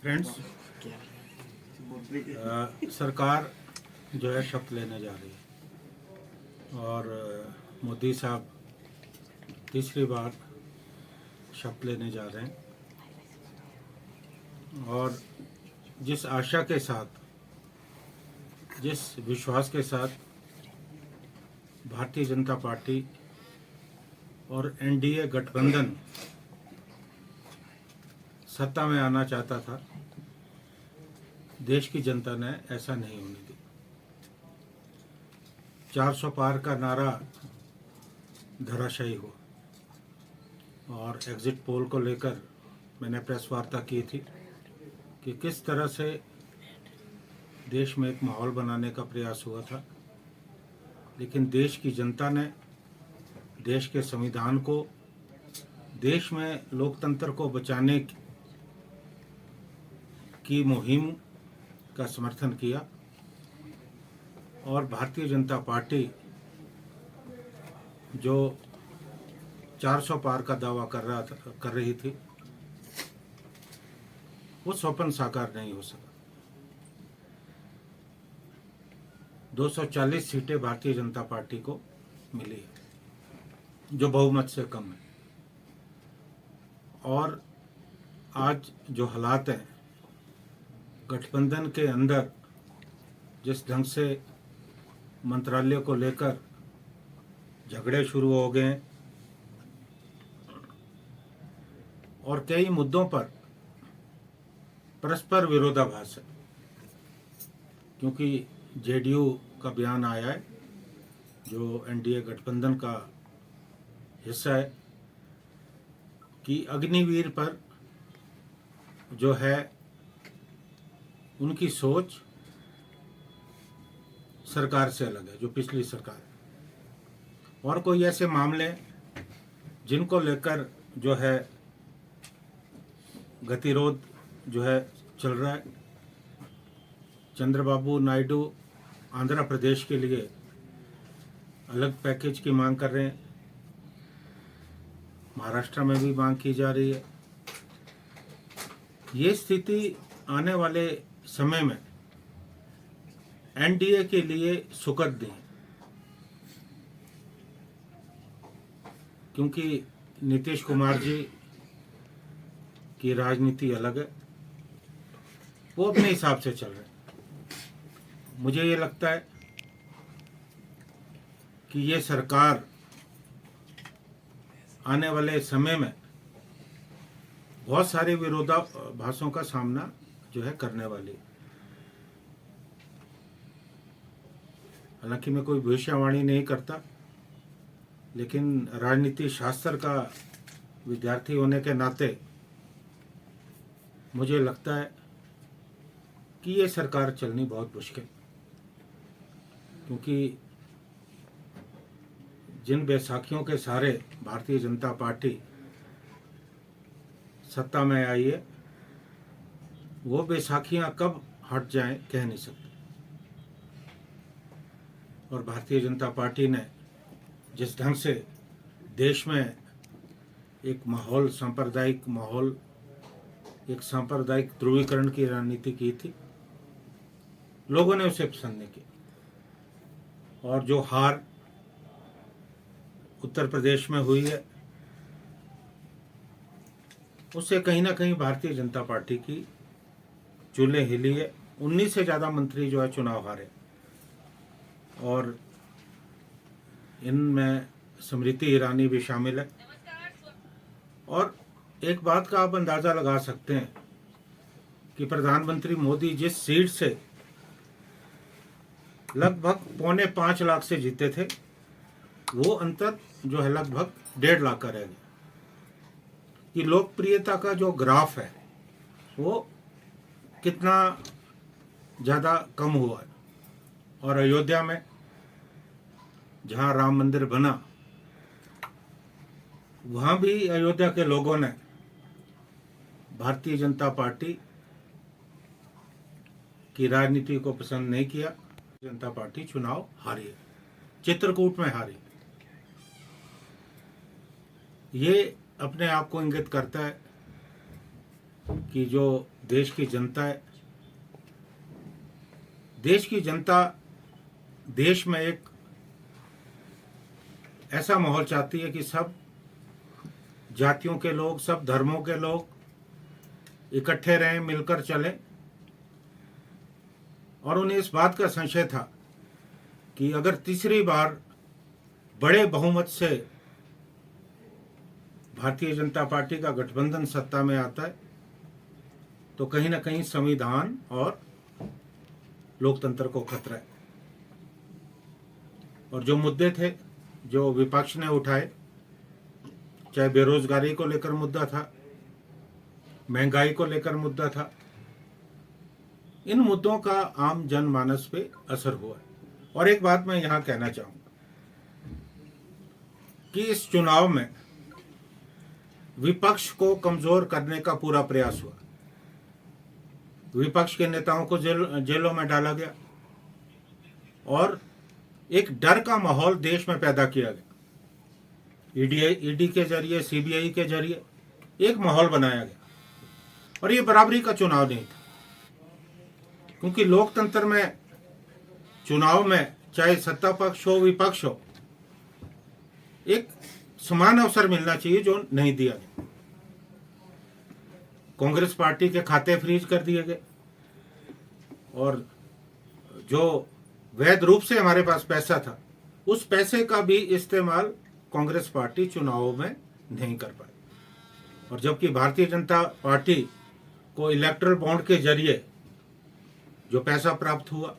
Friends, सरकार जो है शपथ लेने जा रही है और मोदी साहब तीसरी बार शपथ लेने जा रहे हैं और जिस आशा के साथ, जिस विश्वास के साथ भारतीय जनता पार्टी और एनडीए गठबंधन सत्ता में आना चाहता था, देश की जनता ने ऐसा नहीं होने दी। 400 पार का नारा धराशायी हुआ और एग्जिट पोल को लेकर मैंने प्रेस वार्ता की थी कि किस तरह से देश में एक माहौल बनाने का प्रयास हुआ था, लेकिन देश की जनता ने देश के संविधान को, देश में लोकतंत्र को बचाने की मुहिम का समर्थन किया और भारतीय जनता पार्टी जो 400 पार का दावा कर रही थी, वो स्वप्न साकार नहीं हो सका। 240 सीटें भारतीय जनता पार्टी को मिली है, जो बहुमत से कम है। और आज जो हालात हैं, गठबंधन के अंदर जिस ढंग से मंत्रालय को लेकर झगड़े शुरू हो गए और कई मुद्दों पर परस्पर विरोधाभास है, क्योंकि जेडीयू का बयान आया है जो एनडीए गठबंधन का हिस्सा है कि अग्निवीर पर जो है उनकी सोच सरकार से अलग है, जो पिछली सरकार है। और कोई ऐसे मामले जिनको लेकर जो है गतिरोध जो है चल रहा है। चंद्रबाबू नायडू आंध्र प्रदेश के लिए अलग पैकेज की मांग कर रहे हैं, महाराष्ट्र में भी मांग की जा रही है। ये स्थिति आने वाले समय में एनडीए के लिए सुखद नहीं, क्योंकि नीतीश कुमार जी की राजनीति अलग है, वो अपने हिसाब से चल रहे हैं। मुझे ये लगता है कि ये सरकार आने वाले समय में बहुत सारे विरोधाभासों का सामना जो है करने वाली। हालांकि मैं कोई भविष्यवाणी नहीं करता, लेकिन राजनीति शास्त्र का विद्यार्थी होने के नाते मुझे लगता है कि ये सरकार चलनी बहुत मुश्किल, क्योंकि जिन बैसाखियों के सहारे भारतीय जनता पार्टी सत्ता में आई है, वो बैसाखियां कब हट जाएं कह नहीं सकते। और भारतीय जनता पार्टी ने जिस ढंग से देश में एक माहौल, सांप्रदायिक माहौल, एक सांप्रदायिक ध्रुवीकरण की रणनीति की थी, लोगों ने उसे पसंद नहीं किया। और जो हार उत्तर प्रदेश में हुई है, उससे कहीं ना कहीं भारतीय जनता पार्टी की चूल्हे हिली है। 19 से ज़्यादा मंत्री जो है चुनाव हारे और इनमें स्मृति ईरानी भी शामिल है। और एक बात का आप अंदाज़ा लगा सकते हैं कि प्रधानमंत्री मोदी जिस सीट से लगभग 4.25 लाख से जीते थे, वो अंतर जो है लगभग 1.5 लाख का रह गया। कि लोकप्रियता का जो ग्राफ है वो कितना ज़्यादा कम हुआ है। और अयोध्या में जहाँ राम मंदिर बना, वहाँ भी अयोध्या के लोगों ने भारतीय जनता पार्टी की राजनीति को पसंद नहीं किया। जनता पार्टी चुनाव हारी है, चित्रकूट में हारी। ये अपने आप को इंगित करता है कि जो देश की जनता है। देश की जनता देश में एक ऐसा माहौल चाहती है कि सब जातियों के लोग, सब धर्मों के लोग इकट्ठे रहें, मिलकर चलें। और उन्हें इस बात का संशय था कि अगर तीसरी बार बड़े बहुमत से भारतीय जनता पार्टी का गठबंधन सत्ता में आता है तो कहीं ना कहीं संविधान और लोकतंत्र को खतरा है। और जो मुद्दे थे जो विपक्ष ने उठाए, चाहे बेरोजगारी को लेकर मुद्दा था, महंगाई को लेकर मुद्दा था, इन मुद्दों का आम जनमानस पे असर हुआ है। और एक बात मैं यहाँ कहना चाहूँगा कि इस चुनाव में विपक्ष को कमजोर करने का पूरा प्रयास हुआ। विपक्ष के नेताओं को जेलों में डाला गया और एक डर का माहौल देश में पैदा किया गया। ईडी के जरिए, सीबीआई के जरिए एक माहौल बनाया गया। और ये बराबरी का चुनाव नहीं था, क्योंकि लोकतंत्र में चुनाव में चाहे सत्ता पक्ष हो, विपक्ष हो, एक समान अवसर मिलना चाहिए, जो नहीं दिया गया। कांग्रेस पार्टी के खाते फ्रीज कर दिए गए और जो वैध रूप से हमारे पास पैसा था, उस पैसे का भी इस्तेमाल कांग्रेस पार्टी चुनावों में नहीं कर पाई। और जबकि भारतीय जनता पार्टी को इलेक्टरल बॉन्ड के जरिए जो पैसा प्राप्त हुआ,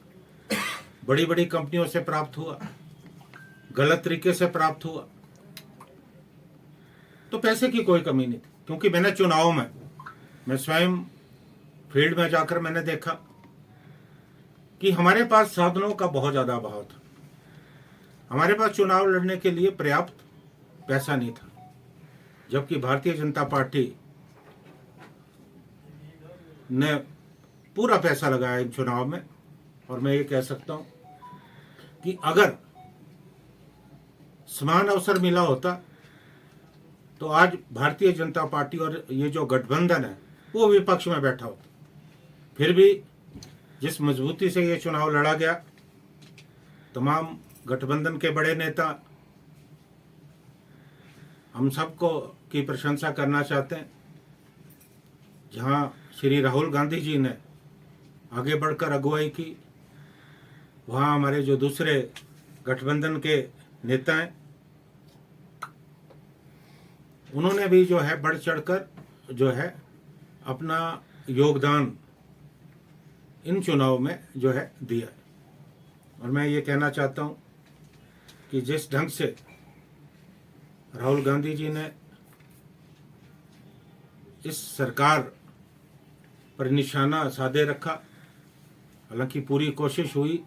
बड़ी बड़ी कंपनियों से प्राप्त हुआ, गलत तरीके से प्राप्त हुआ, तो पैसे की कोई कमी नहीं थी। क्योंकि मैंने चुनावों में, मैं स्वयं फील्ड में जाकर मैंने देखा कि हमारे पास साधनों का बहुत ज्यादा अभाव था। हमारे पास चुनाव लड़ने के लिए पर्याप्त पैसा नहीं था, जबकि भारतीय जनता पार्टी ने पूरा पैसा लगाया इन चुनाव में। और मैं ये कह सकता हूं कि अगर समान अवसर मिला होता तो आज भारतीय जनता पार्टी और ये जो गठबंधन है वो विपक्ष में बैठा होता। फिर भी जिस मजबूती से ये चुनाव लड़ा गया, तमाम गठबंधन के बड़े नेता, हम सबको की प्रशंसा करना चाहते हैं। जहां श्री राहुल गांधी जी ने आगे बढ़कर अगुवाई की, वहां हमारे जो दूसरे गठबंधन के नेता हैं, उन्होंने भी जो है बढ़ चढ़कर जो है अपना योगदान इन चुनाव में जो है दिया। और मैं ये कहना चाहता हूं कि जिस ढंग से राहुल गांधी जी ने इस सरकार पर निशाना साधे रखा, हालांकि पूरी कोशिश हुई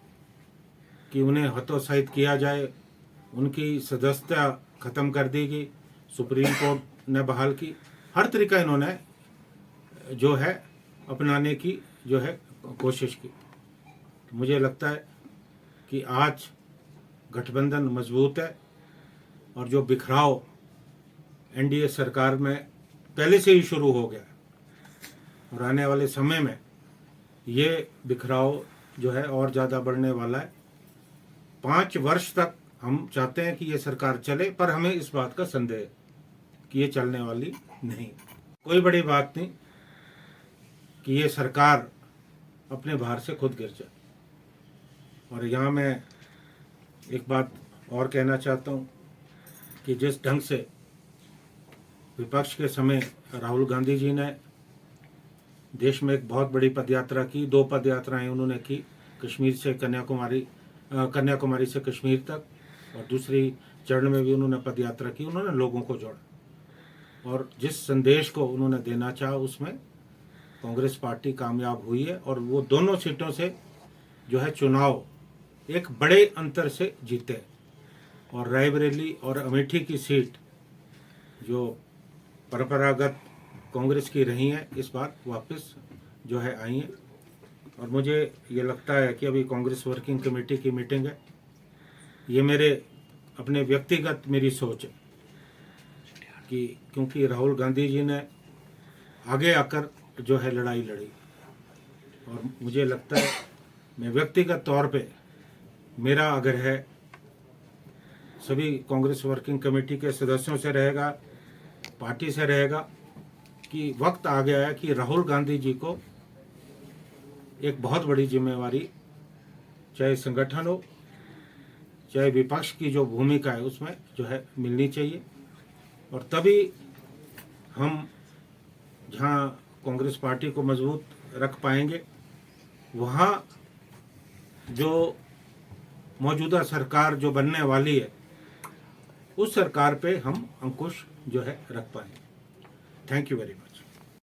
कि उन्हें हतोत्साहित किया जाए, उनकी सदस्यता खत्म कर दी गई, सुप्रीम कोर्ट ने बहाल की, हर तरीका इन्होंने जो है अपनाने की जो है कोशिश की। तो मुझे लगता है कि आज गठबंधन मजबूत है और जो बिखराव एनडीए सरकार में पहले से ही शुरू हो गया और आने वाले समय में ये बिखराव जो है और ज़्यादा बढ़ने वाला है। 5 वर्ष तक हम चाहते हैं कि ये सरकार चले, पर हमें इस बात का संदेह है कि ये चलने वाली नहीं। कोई बड़ी बात नहीं कि ये सरकार अपने भार से खुद गिर जाए। और यहाँ मैं एक बात और कहना चाहता हूँ कि जिस ढंग से विपक्ष के समय राहुल गांधी जी ने देश में एक बहुत बड़ी पदयात्रा की, 2 पदयात्राएं उन्होंने की, कश्मीर से कन्याकुमारी से कश्मीर तक, और दूसरी चरण में भी उन्होंने पदयात्रा की, उन्होंने लोगों को जोड़ा और जिस संदेश को उन्होंने देना चाहा उसमें कांग्रेस पार्टी कामयाब हुई है। और वो दोनों सीटों से जो है चुनाव एक बड़े अंतर से जीते। और रायबरेली और अमेठी की सीट जो परंपरागत कांग्रेस की रही हैं, इस बार वापस जो है आई हैं। और मुझे ये लगता है कि अभी कांग्रेस वर्किंग कमेटी की मीटिंग है, ये मेरे अपने व्यक्तिगत मेरी सोच है कि क्योंकि राहुल गांधी जी ने आगे आकर जो है लड़ाई लड़ी। और मुझे लगता है मैं व्यक्तिगत तौर पे मेरा आग्रह है सभी कांग्रेस वर्किंग कमेटी के सदस्यों से रहेगा, पार्टी से रहेगा कि वक्त आ गया है कि राहुल गांधी जी को एक बहुत बड़ी जिम्मेवारी, चाहे संगठन हो चाहे विपक्ष की जो भूमिका है उसमें जो है मिलनी चाहिए। और तभी हम जहाँ कांग्रेस पार्टी को मजबूत रख पाएंगे, वहाँ जो मौजूदा सरकार जो बनने वाली है उस सरकार पे हम अंकुश जो है रख पाएंगे। Thank you very much.